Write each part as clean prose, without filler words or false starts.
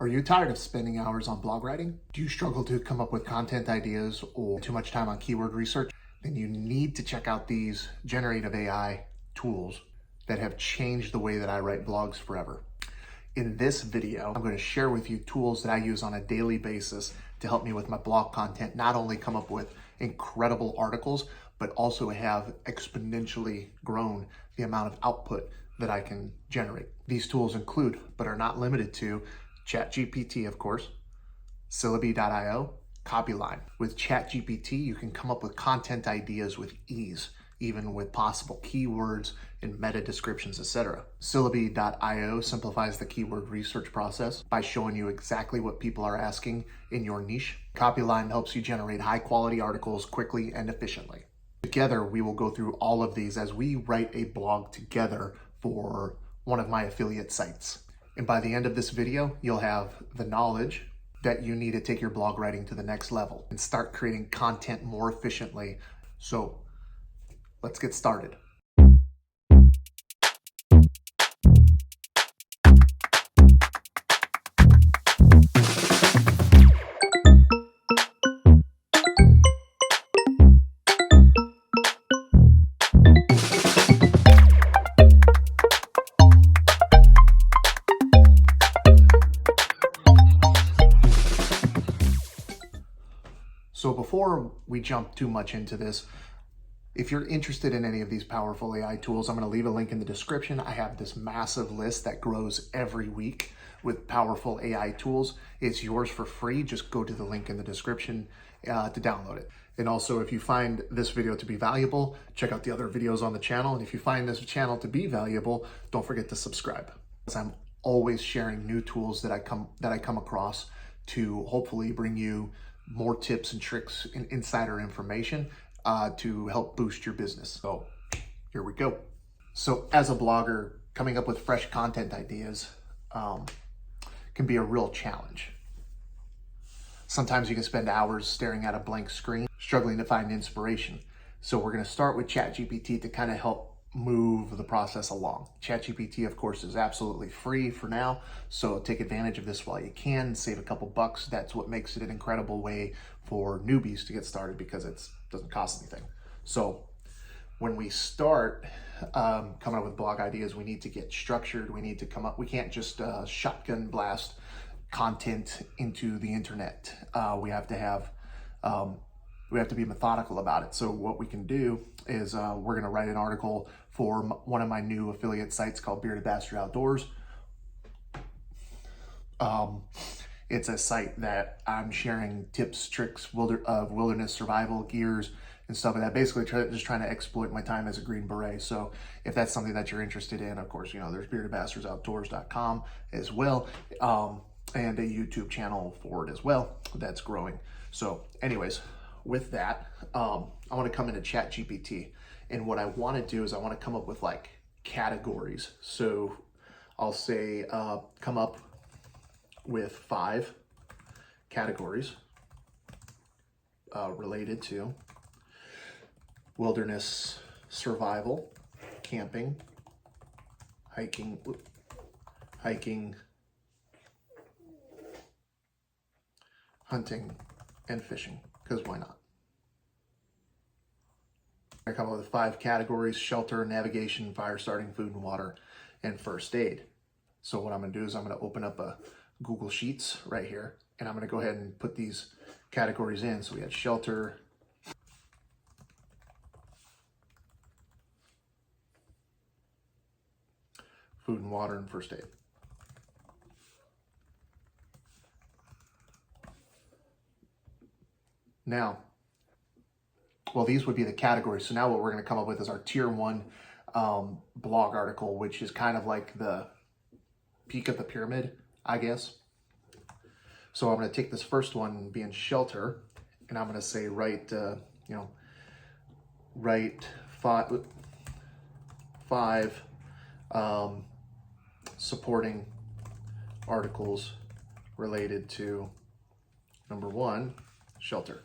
Are you tired of spending hours on blog writing? Do you struggle to come up with content ideas or too much time on keyword research? Then you need to check out these generative AI tools that have changed the way that I write blogs forever. In this video, I'm going to share with you tools that I use on a daily basis to help me with my blog content, not only come up with incredible articles, but also have exponentially grown the amount of output that I can generate. These tools include, but are not limited to, ChatGPT, of course, Syllabi.io, Copylime. With ChatGPT, you can come up with content ideas with ease, even with possible keywords and meta descriptions, etc. Syllabi.io simplifies the keyword research process by showing you exactly what people are asking in your niche. Copylime helps you generate high quality articles quickly and efficiently. Together, we will go through all of these as we write a blog together for one of my affiliate sites. And by the end of this video, you'll have the knowledge that you need to take your blog writing to the next level and start creating content more efficiently. So let's get started. So before we jump too much into this, if you're interested in any of these powerful AI tools, I'm going to leave a link in the description. I have this massive list that grows every week with powerful AI tools. It's yours for free. Just go to the link in the description to download it. And also, if you find this video to be valuable, check out the other videos on the channel. And if you find this channel to be valuable, don't forget to subscribe. I'm always sharing new tools that I come across to hopefully bring you more tips and tricks and insider information to help boost your business. So here we go. So as a blogger, coming up with fresh content ideas can be a real challenge. Sometimes you can spend hours staring at a blank screen, struggling to find inspiration. So we're going to start with ChatGPT to kind of help move the process along. ChatGPT, of course, is absolutely free for now, so take advantage of this while you can, save a couple bucks. That's what makes it an incredible way for newbies to get started, because it doesn't cost anything. So when we start coming up with blog ideas, we need to get structured. We need to come up, we can't just shotgun blast content into the internet. We have to be methodical about it. So what we can do is we're going to write an article for one of my new affiliate sites called Bearded Bastard Outdoors. It's a site that I'm sharing tips, tricks of wilderness survival, gears, and stuff like that. Basically, just trying to exploit my time as a Green Beret. So if that's something that you're interested in, of course, there's beardedbastardsoutdoors.com as well, and a YouTube channel for it as well that's growing. So anyways, with that, I want to come into ChatGPT, and what I want to do is I want to come up with like categories. So I'll say come up with 5 categories related to wilderness survival, camping, hiking, hunting, and fishing, because why not? I come up with 5 categories: shelter, navigation, fire starting, food and water, and first aid. So what I'm going to do is I'm going to open up a Google Sheets right here, and I'm going to go ahead and put these categories in. So we had shelter, food and water, and first aid. Now, well, these would be the categories. So now what we're going to come up with is our tier 1 blog article, which is kind of like the peak of the pyramid, I guess. So I'm going to take this first one, being shelter, and I'm going to say write 5 supporting articles related to number 1, shelter.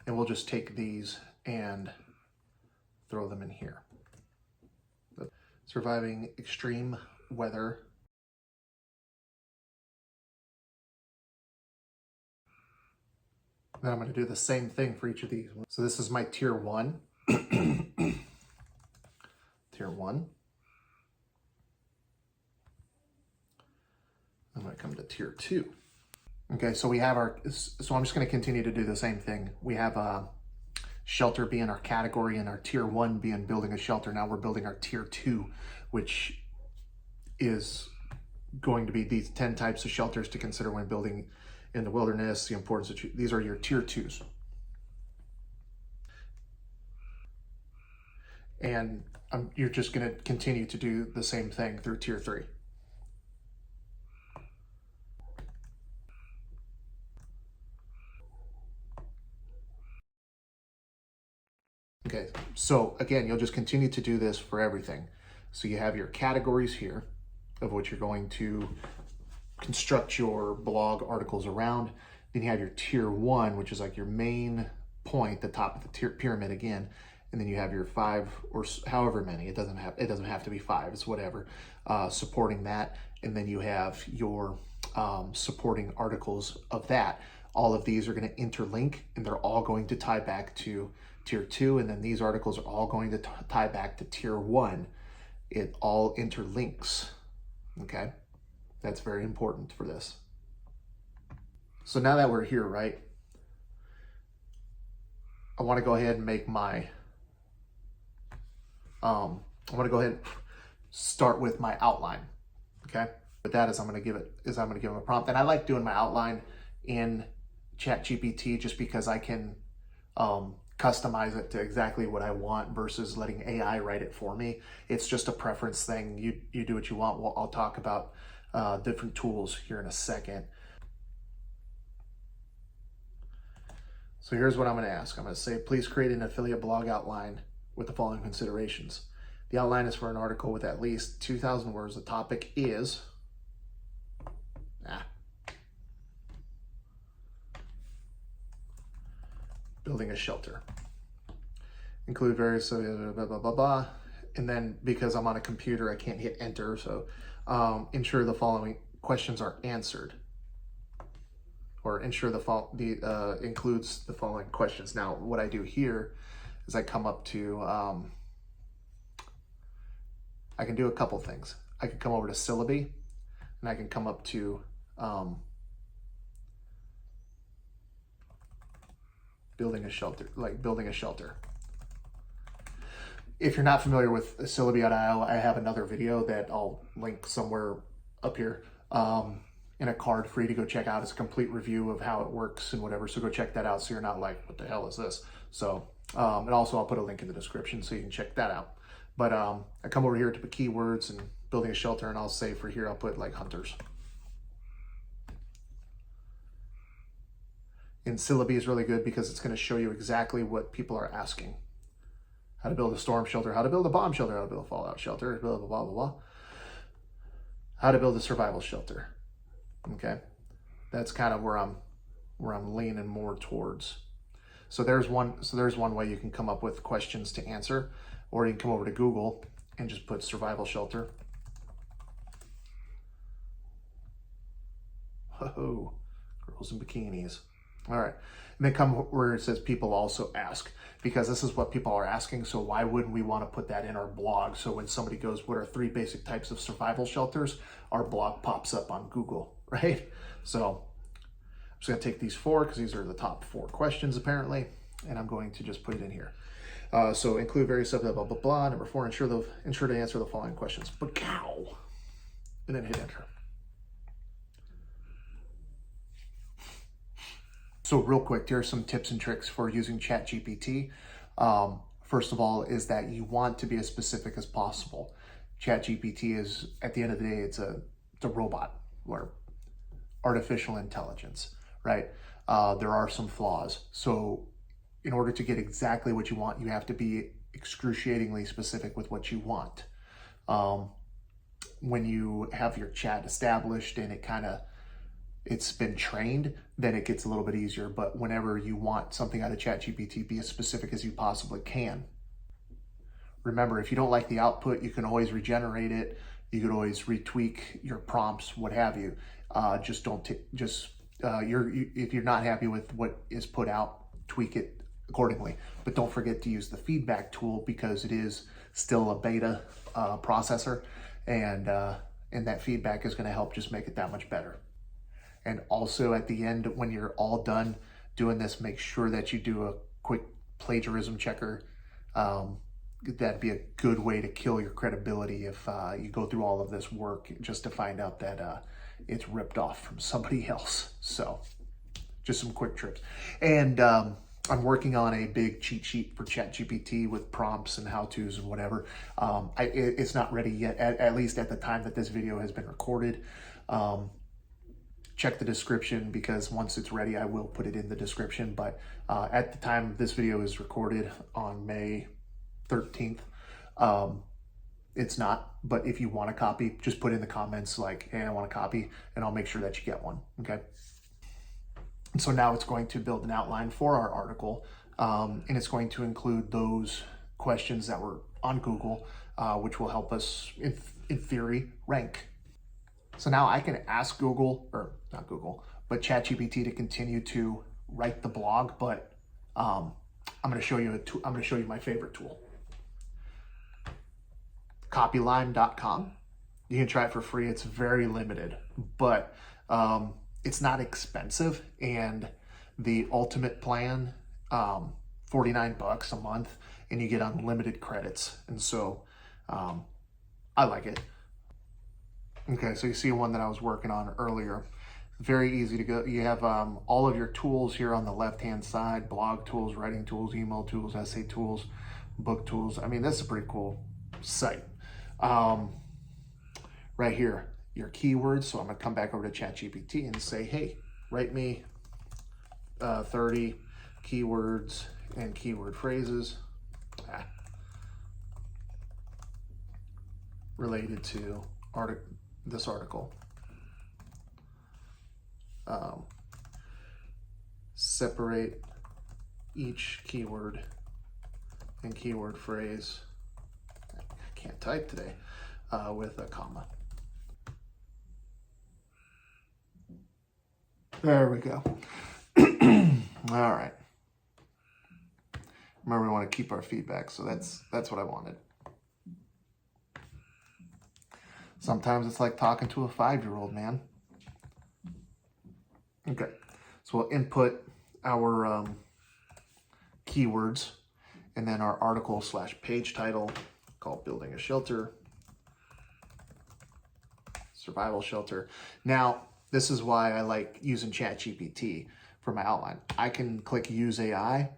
And we'll just take these and throw them in here. Surviving extreme weather Then I'm going to do the same thing for each of these. So this is my tier 1. Tier 1. I'm going to come to tier 2. Okay, so we have so I'm just going to continue to do the same thing. We have shelter being our category and our tier 1 being building a shelter. Now we're building our tier 2, which is going to be these 10 types of shelters to consider when building in the wilderness, the importance of, these are your tier 2s. And you're just going to continue to do the same thing through tier 3. Okay, so again, you'll just continue to do this for everything. So you have your categories here of what you're going to construct your blog articles around. Then you have your tier 1, which is like your main point, the top of the tier pyramid again. And then you have your 5 or however many. It doesn't have to be 5. It's whatever supporting that. And then you have your supporting articles of that. All of these are going to interlink, and they're all going to tie back to tier 2. And then these articles are all going to tie back to tier 1. It all interlinks. Okay, that's very important for this. So now that we're here, right, I want to go ahead and make my I want to go ahead and start with my outline. Okay, with that is I'm going to give them a prompt, and I like doing my outline in ChatGPT just because I can customize it to exactly what I want versus letting AI write it for me. It's just a preference thing. You do what you want. Well, I'll talk about different tools here in a second. So here's what I'm going to ask. I'm going to say, please create an affiliate blog outline with the following considerations. The outline is for an article with at least 2,000 words. The topic is building a shelter. Include various blah, blah, blah, blah. And then because I'm on a computer, I can't hit enter. So ensure the following questions are answered. Or ensure includes the following questions. Now, what I do here is I come up to, I can do a couple things. I can come over to syllabi, and I can come up to building a shelter, like building a shelter. If you're not familiar with syllabi.io, I have another video that I'll link somewhere up here in a card for you to go check out. It's a complete review of how it works and whatever. So go check that out so you're not like, what the hell is this? So, and also I'll put a link in the description so you can check that out. But I come over here to the keywords and building a shelter, and I'll say for here, I'll put like hunters. And syllabi is really good because it's going to show you exactly what people are asking. How to build a storm shelter, how to build a bomb shelter, how to build a fallout shelter, blah, blah, blah, blah, blah. How to build a survival shelter. Okay, that's kind of where I'm leaning more towards. So there's one way you can come up with questions to answer, or you can come over to Google and just put survival shelter. Oh, girls in bikinis. All right, and then come where it says people also ask, because this is what people are asking. So why wouldn't we want to put that in our blog? So when somebody goes, what are 3 basic types of survival shelters? Our blog pops up on Google, right? So I'm just going to take these 4 because these are the top 4 questions apparently, and I'm going to just put it in here. So include various blah, blah, blah, blah. Number 4, ensure to answer the following questions. But cow, and then hit enter. So real quick, there are some tips and tricks for using ChatGPT. First of all, is that you want to be as specific as possible. ChatGPT is, at the end of the day, it's a robot or artificial intelligence, right? There are some flaws. So in order to get exactly what you want, you have to be excruciatingly specific with what you want. When you have your chat established and it's been trained, then it gets a little bit easier. But whenever you want something out of ChatGPT, be as specific as you possibly can. Remember, if you don't like the output, you can always regenerate it. You could always retweak your prompts, what have you. Just if you're not happy with what is put out, tweak it accordingly. But don't forget to use the feedback tool, because it is still a beta processor, and that feedback is going to help just make it that much better. And also at the end, when you're all done doing this, make sure that you do a quick plagiarism checker. That'd be a good way to kill your credibility if you go through all of this work just to find out that it's ripped off from somebody else. So just some quick trips. And I'm working on a big cheat sheet for ChatGPT with prompts and how-tos and whatever. It's not ready yet, at least at the time that this video has been recorded. Check the description, because once it's ready, I will put it in the description. But at the time this video is recorded on May 13th, it's not. But if you want a copy, just put in the comments like, hey, I want a copy, and I'll make sure that you get one, okay? So now it's going to build an outline for our article, and it's going to include those questions that were on Google, which will help us, in theory, rank. So now I can ask Google, or not Google, but ChatGPT to continue to write the blog. But I'm going to show you I'm going to show you my favorite tool, Copylime.com. You can try it for free. It's very limited, but it's not expensive. And the ultimate plan, $49 a month, and you get unlimited credits. And so I like it. Okay, so you see one that I was working on earlier. Very easy to go. You have all of your tools here on the left-hand side: blog tools, writing tools, email tools, essay tools, book tools. I mean, that's a pretty cool site. Right here, your keywords. So I'm gonna come back over to ChatGPT and say, hey, write me 30 keywords and keyword phrases related to this article. Separate each keyword and keyword phrase, I can't type today, with a comma. There we go. All right. Remember, we want to keep our feedback, so that's what I wanted. Sometimes it's like talking to a 5-year-old, man. Okay, so we'll input our keywords, and then our article / page title called Building a Shelter, Survival Shelter. Now, this is why I like using ChatGPT for my outline. I can click Use AI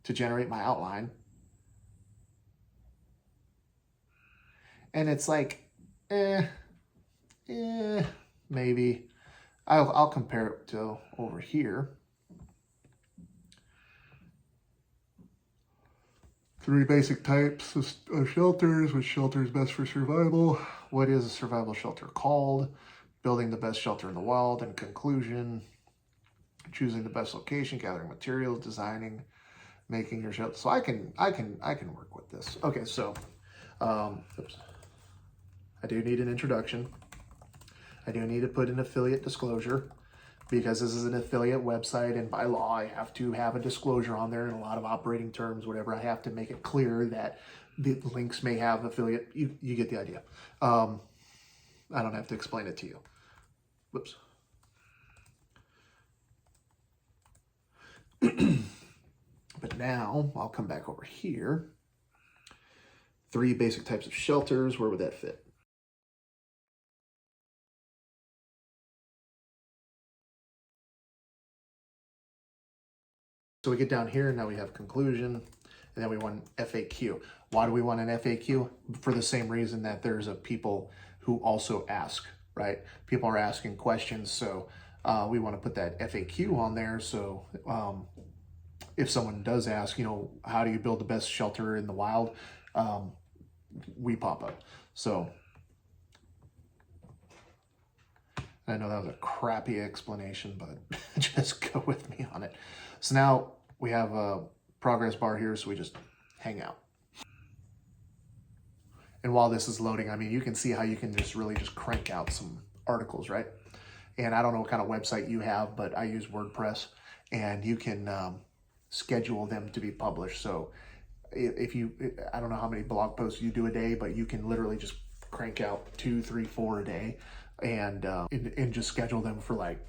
to generate my outline. And it's like, maybe. I'll compare it to over here. 3 basic types of shelters. Which shelter is best for survival? What is a survival shelter called? Building the best shelter in the wild. And conclusion, choosing the best location, gathering materials, designing, making your shelter. So I can work with this. Okay, so oops. I do need an introduction. I do need to put an affiliate disclosure, because this is an affiliate website, and by law I have to have a disclosure on there, and a lot of operating terms, whatever. I have to make it clear that the links may have affiliate. You get the idea. I don't have to explain it to you. Whoops. But now I'll come back over here. 3 basic types of shelters. Where would that fit? So we get down here, now we have conclusion, and then we want an FAQ. Why do we want an FAQ? For the same reason that there's people who also ask, right? People are asking questions, so we want to put that FAQ on there. So if someone does ask, how do you build the best shelter in the wild? We pop up. So I know that was a crappy explanation, but just go with me on it. So now we have a progress bar here, so we just hang out. And while this is loading, I mean, you can see how you can just really just crank out some articles, right? And I don't know what kind of website you have, but I use WordPress, and you can schedule them to be published. So if you, I don't know how many blog posts you do a day, but you can literally just crank out 2, 3, 4 a day, and just schedule them for like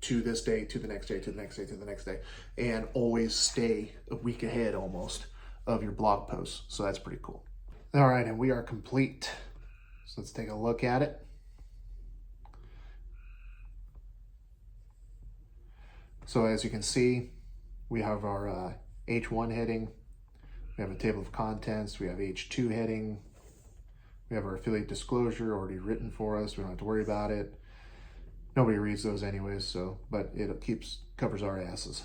to this day, to the next day, to the next day, to the next day, and always stay a week ahead almost of your blog posts. So that's pretty cool. All right, and we are complete. So let's take a look at it. So as you can see, we have our H1 heading, we have a table of contents, we have H2 heading, we have our affiliate disclosure already written for us. We don't have to worry about it. Nobody reads those anyways, so, but it covers our asses.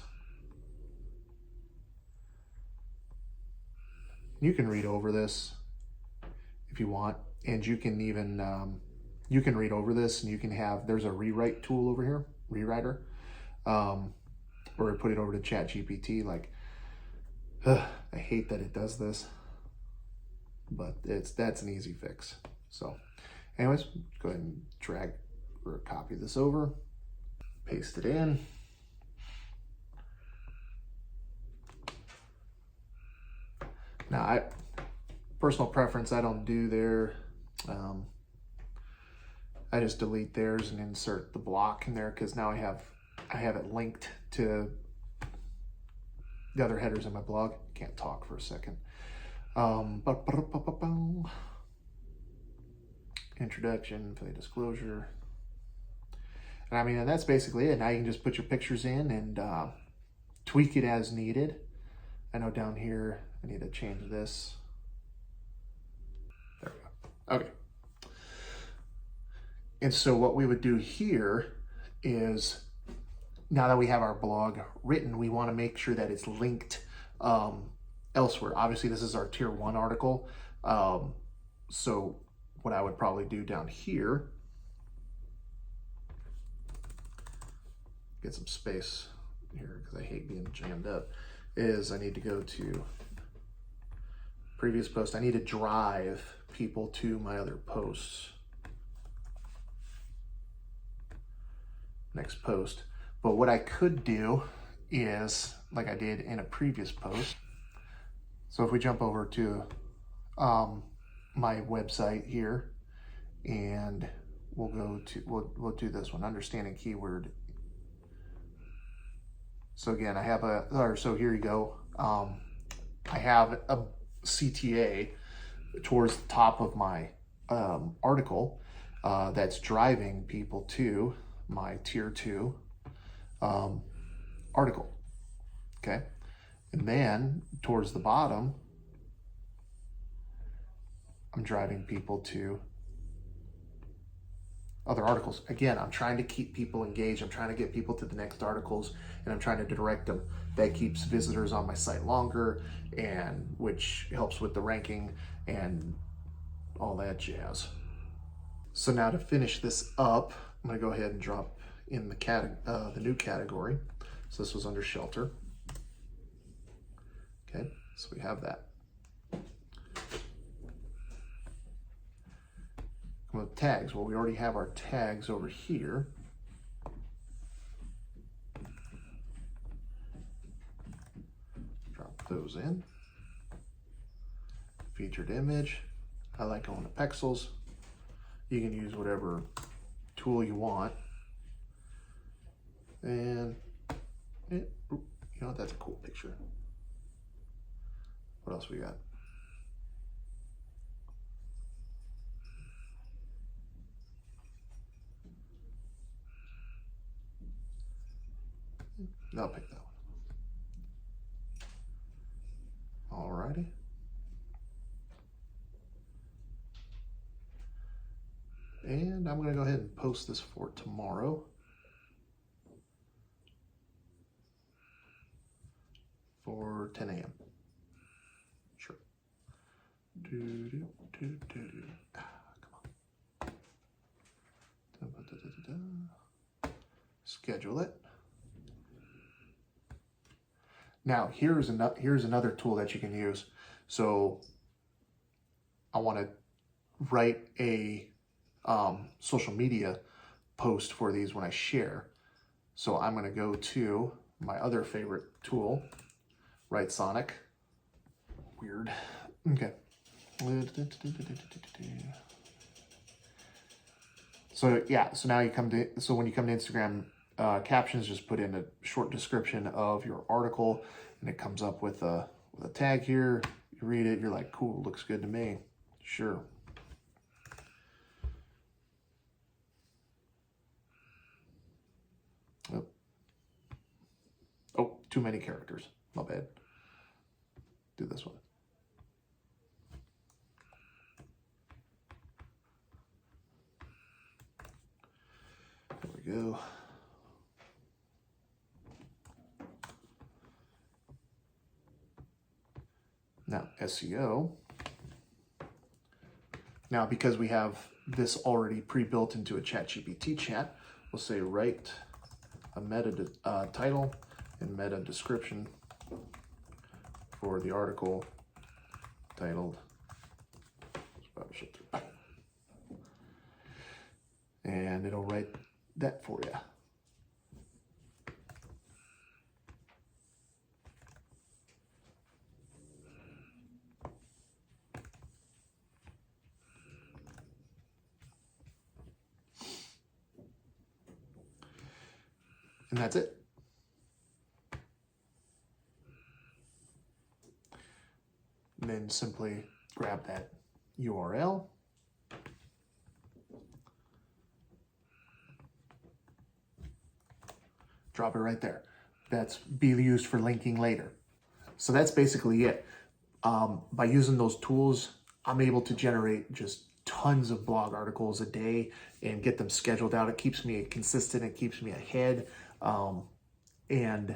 You can read over this if you want, and you can even, you can read over this, and you can have, there's a rewrite tool over here, rewriter, or put it over to ChatGPT. Like, I hate that it does this, but that's an easy fix. So anyways, go ahead and drag or copy this over, paste it in. Now, personal preference, I don't do there. I just delete theirs and insert the block in there, because now I have it linked to the other headers in my blog. Can't talk for a second. Introduction, affiliate disclosure. And I mean, and that's basically it. Now you can just put your pictures in and tweak it as needed. I know down here, I need to change this. There we go. Okay. And so what we would do here is, now that we have our blog written, we want to make sure that it's linked elsewhere. Obviously, this is our tier 1 article. So what I would probably do down here, get some space here because I hate being jammed up, is I need to go to previous post. I need to drive people to my other posts. Next post. But what I could do is, like I did in a previous post. So if we jump over to my website here, and we'll go to, we'll do this one, understanding keyword. So again, I have so here you go. I have a CTA towards the top of my article that's driving people to my tier 2 article, okay? And then towards the bottom, I'm driving people to other articles. Again, I'm trying to keep people engaged. I'm trying to get people to the next articles, and I'm trying to direct them. That keeps visitors on my site longer, and which helps with the ranking and all that jazz. So now to finish this up, I'm gonna go ahead and drop in the new category. So this was under shelter. Okay, so we have that. Come with tags. Well, we already have our tags over here. Drop those in. Featured image. I like going to pixels. You can use whatever tool you want. And you know, that's a cool picture. What else we got? I'll pick that one. Alrighty. And I'm gonna go ahead and post this for tomorrow. For 10 a.m. Sure. Come on. Schedule it. Now here's another tool that you can use. So I want to write a social media post for these when I share. So I'm going to go to my other favorite tool, WriteSonic. Weird. Okay. So yeah, so now you come to, so when you come to Instagram captions, just put in a short description of your article, and it comes up with a tag here. You read it, you're like, cool, looks good to me. Sure. Oh, too many characters. My bad. Do this one. There we go. Now, SEO. Now, because we have this already pre-built into a ChatGPT chat, we'll say write a meta title and meta description for the article titled, and it'll write that for you. And that's it. And then simply grab that URL, drop it right there. That's be used for linking later. So that's basically it. By using those tools, I'm able to generate just tons of blog articles a day and get them scheduled out. It keeps me consistent. It keeps me ahead. And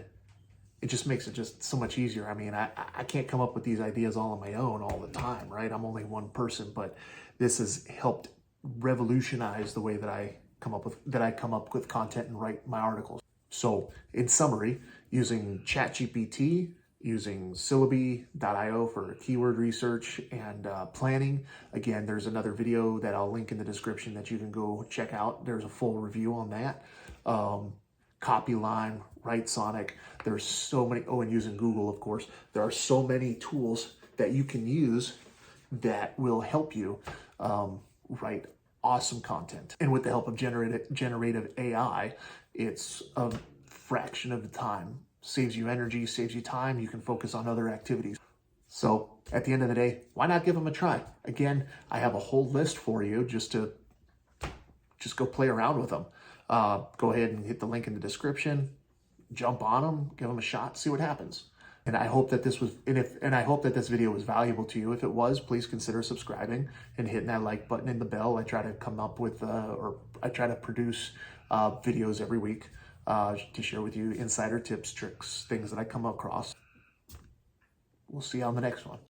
it just makes it just so much easier. I mean, I can't come up with these ideas all on my own all the time, right? I'm only one person, but this has helped revolutionize the way that I come up with content and write my articles. So in summary, using ChatGPT, using Syllabi.io for keyword research and planning. Again, there's another video that I'll link in the description that you can go check out. There's a full review on that. Copylime, WriteSonic. There's so many, and using Google, of course. There are so many tools that you can use that will help you write awesome content. And with the help of generative AI, it's a fraction of the time. Saves you energy, saves you time. You can focus on other activities. So at the end of the day, why not give them a try? Again, I have a whole list for you just go play around with them. Go ahead and hit the link in the description, jump on them, give them a shot, see what happens. And I hope that this video was valuable to you. If it was, please consider subscribing and hitting that like button and the bell. I try to come up with, I try to produce videos every week to share with you insider tips, tricks, things that I come across. We'll see you on the next one.